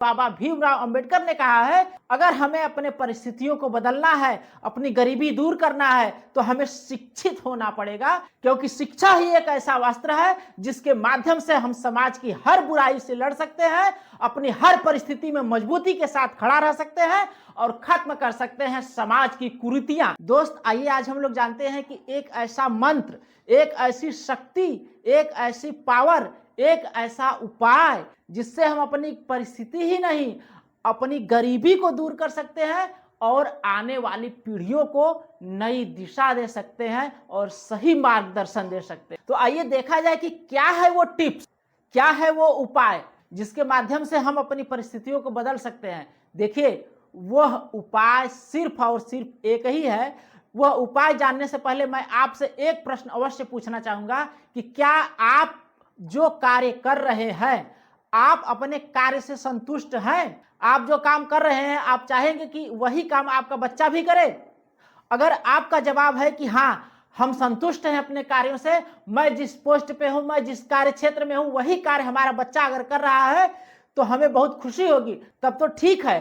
बाबा भीमराव अंबेडकर ने कहा है, अगर हमें अपने परिस्थितियों को बदलना है, अपनी गरीबी दूर करना है, तो हमें शिक्षित होना पड़ेगा, क्योंकि शिक्षा ही एक ऐसा वस्त्र है जिसके माध्यम से हम समाज की हर बुराई से लड़ सकते हैं, अपनी हर परिस्थिति में मजबूती के साथ खड़ा रह सकते हैं और खत्म कर सकते हैं समाज की कुरीतियां। दोस्त, आइए आज हम लोग जानते हैं कि एक ऐसा मंत्र, एक ऐसी शक्ति, एक ऐसी पावर, एक ऐसा उपाय जिससे हम अपनी परिस्थिति ही नहीं, अपनी गरीबी को दूर कर सकते हैं और आने वाली पीढ़ियों को नई दिशा दे सकते हैं और सही मार्गदर्शन दे सकते हैं। तो आइए देखा जाए कि क्या है वो टिप्स, क्या है वो उपाय जिसके माध्यम से हम अपनी परिस्थितियों को बदल सकते हैं। देखिए, वह उपाय सिर्फ और सिर्फ एक ही है। वह उपाय जानने से पहले मैं आपसे एक प्रश्न अवश्य पूछना चाहूंगा कि क्या आप जो कार्य कर रहे हैं, आप अपने कार्य से संतुष्ट हैं? आप जो काम कर रहे हैं, आप चाहेंगे कि वही काम आपका बच्चा भी करे? अगर आपका जवाब है कि हाँ, हम संतुष्ट हैं अपने कार्यों से, मैं जिस पोस्ट पे हूं, मैं जिस कार्य क्षेत्र में हूं, वही कार्य हमारा बच्चा अगर कर रहा है तो हमें बहुत खुशी होगी, तब तो ठीक है,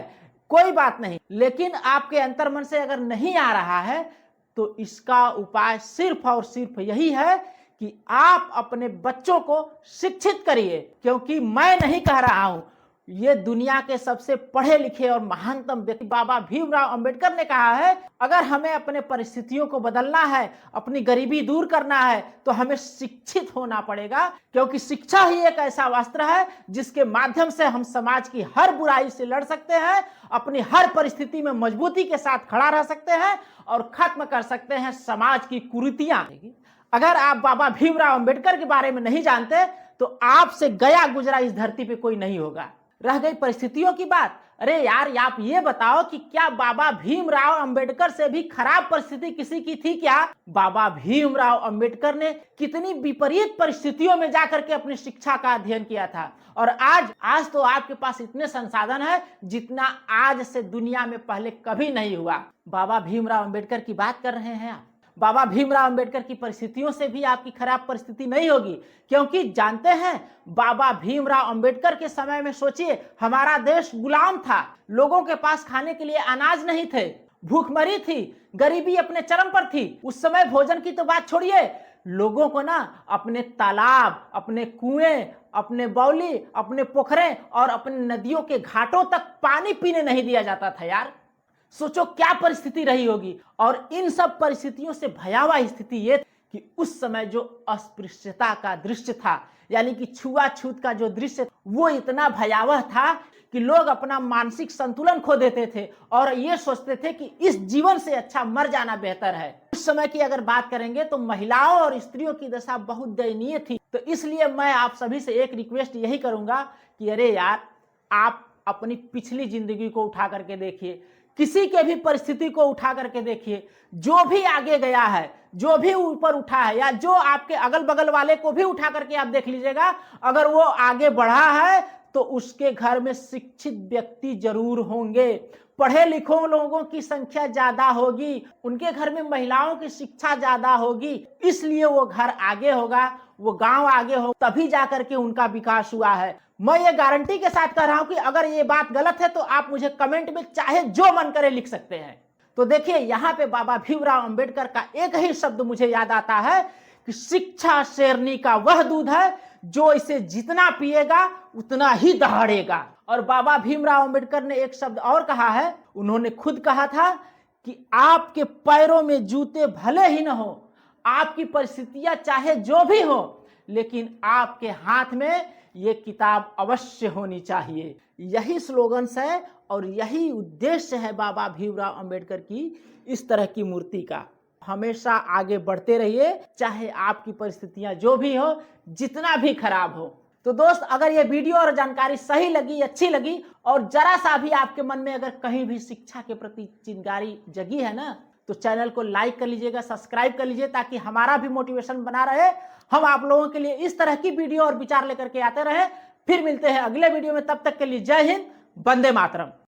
कोई बात नहीं। लेकिन आपके अंतर्मन से अगर नहीं आ रहा है तो इसका उपाय सिर्फ और सिर्फ यही है कि आप अपने बच्चों को शिक्षित करिए, क्योंकि मैं नहीं कह रहा हूं, ये दुनिया के सबसे पढ़े लिखे और महानतम व्यक्ति बाबा भीमराव अंबेडकर ने कहा है, अगर हमें अपने परिस्थितियों को बदलना है, अपनी गरीबी दूर करना है, तो हमें शिक्षित होना पड़ेगा, क्योंकि शिक्षा ही एक ऐसा वस्त्र है जिसके माध्यम से हम समाज की हर बुराई से लड़ सकते हैं, अपनी हर परिस्थिति में मजबूती के साथ खड़ा रह सकते हैं और खत्म कर सकते हैं समाज की कुरीतियां। अगर आप बाबा भीमराव अंबेडकर के बारे में नहीं जानते तो आपसे गया गुजरा इस धरती पे कोई नहीं होगा। रह गई परिस्थितियों की बात, अरे यार, आप ये बताओ कि क्या बाबा भीमराव अंबेडकर से भी खराब परिस्थिति किसी की थी क्या? बाबा भीमराव अंबेडकर ने कितनी विपरीत परिस्थितियों में जाकर के अपनी शिक्षा का अध्ययन किया था, और आज तो आपके पास इतने संसाधन है जितना आज से दुनिया में पहले कभी नहीं हुआ। बाबा भीमराव अंबेडकर की बात कर रहे हैं आप। बाबा भीमराव अंबेडकर की परिस्थितियों से भी आपकी खराब परिस्थिति नहीं होगी, क्योंकि जानते हैं, बाबा भीमराव अंबेडकर के समय में सोचिए, हमारा देश गुलाम था, लोगों के पास खाने के लिए अनाज नहीं थे, भूखमरी थी, गरीबी अपने चरम पर थी। उस समय भोजन की तो बात छोड़िए, लोगों को ना अपने तालाब, अपने कुएं, अपने बावली, अपने पोखरे और अपने नदियों के घाटों तक पानी पीने नहीं दिया जाता था। यार सोचो क्या परिस्थिति रही होगी। और इन सब परिस्थितियों से भयावह स्थिति ये कि उस समय जो अस्पृश्यता का दृश्य था, यानी कि छुआछूत का जो दृश्य, वो इतना भयावह था कि लोग अपना मानसिक संतुलन खो देते थे और ये सोचते थे कि इस जीवन से अच्छा मर जाना बेहतर है। उस समय की अगर बात करेंगे तो महिलाओं और स्त्रियों की दशा बहुत दयनीय थी। तो इसलिए मैं आप सभी से एक रिक्वेस्ट यही करूंगा कि अरे यार, आप अपनी पिछली जिंदगी को उठा करके देखिए, किसी के भी परिस्थिति को उठा करके देखिए, जो भी आगे गया है, जो भी ऊपर उठा है, या जो आपके अगल बगल वाले को भी उठा करके आप देख लीजिएगा, अगर वो आगे बढ़ा है तो उसके घर में शिक्षित व्यक्ति जरूर होंगे, पढ़े लिखे लोगों की संख्या ज्यादा होगी, उनके घर में महिलाओं की शिक्षा ज्यादा होगी, इसलिए वो घर आगे होगा, वो गांव आगे हो, तभी जाकर के उनका विकास हुआ है। मैं ये गारंटी के साथ कह रहा हूं कि अगर ये बात गलत है तो आप मुझे कमेंट में चाहे जो मन करे लिख सकते हैं। तो देखिए, यहाँ पे बाबा भीमराव अंबेडकर का एक ही शब्द मुझे याद आता है कि शिक्षा शेरनी का वह दूध है जो इसे जितना पिएगा उतना ही दहाड़ेगा। और बाबा भीमराव अंबेडकर ने एक शब्द और कहा है, उन्होंने खुद कहा था कि आपके पैरों में जूते भले ही न हो, आपकी परिस्थितियां चाहे जो भी हो, लेकिन आपके हाथ में ये किताब अवश्य होनी चाहिए। यही स्लोगन है और यही उद्देश्य है बाबा भीमराव अंबेडकर की इस तरह की मूर्ति का। हमेशा आगे बढ़ते रहिए, चाहे आपकी परिस्थितियां जो भी हो, जितना भी खराब हो। तो दोस्त, अगर ये वीडियो और जानकारी सही लगी, अच्छी लगी, और जरा सा भी आपके मन में अगर कहीं भी शिक्षा के प्रति चिंगारी जगी है ना, तो चैनल को लाइक कर लीजिएगा, सब्सक्राइब कर लीजिए, ताकि हमारा भी मोटिवेशन बना रहे, हम आप लोगों के लिए इस तरह की वीडियो और विचार लेकर के आते रहे। फिर मिलते हैं अगले वीडियो में, तब तक के लिए जय हिंद, वंदे मातरम।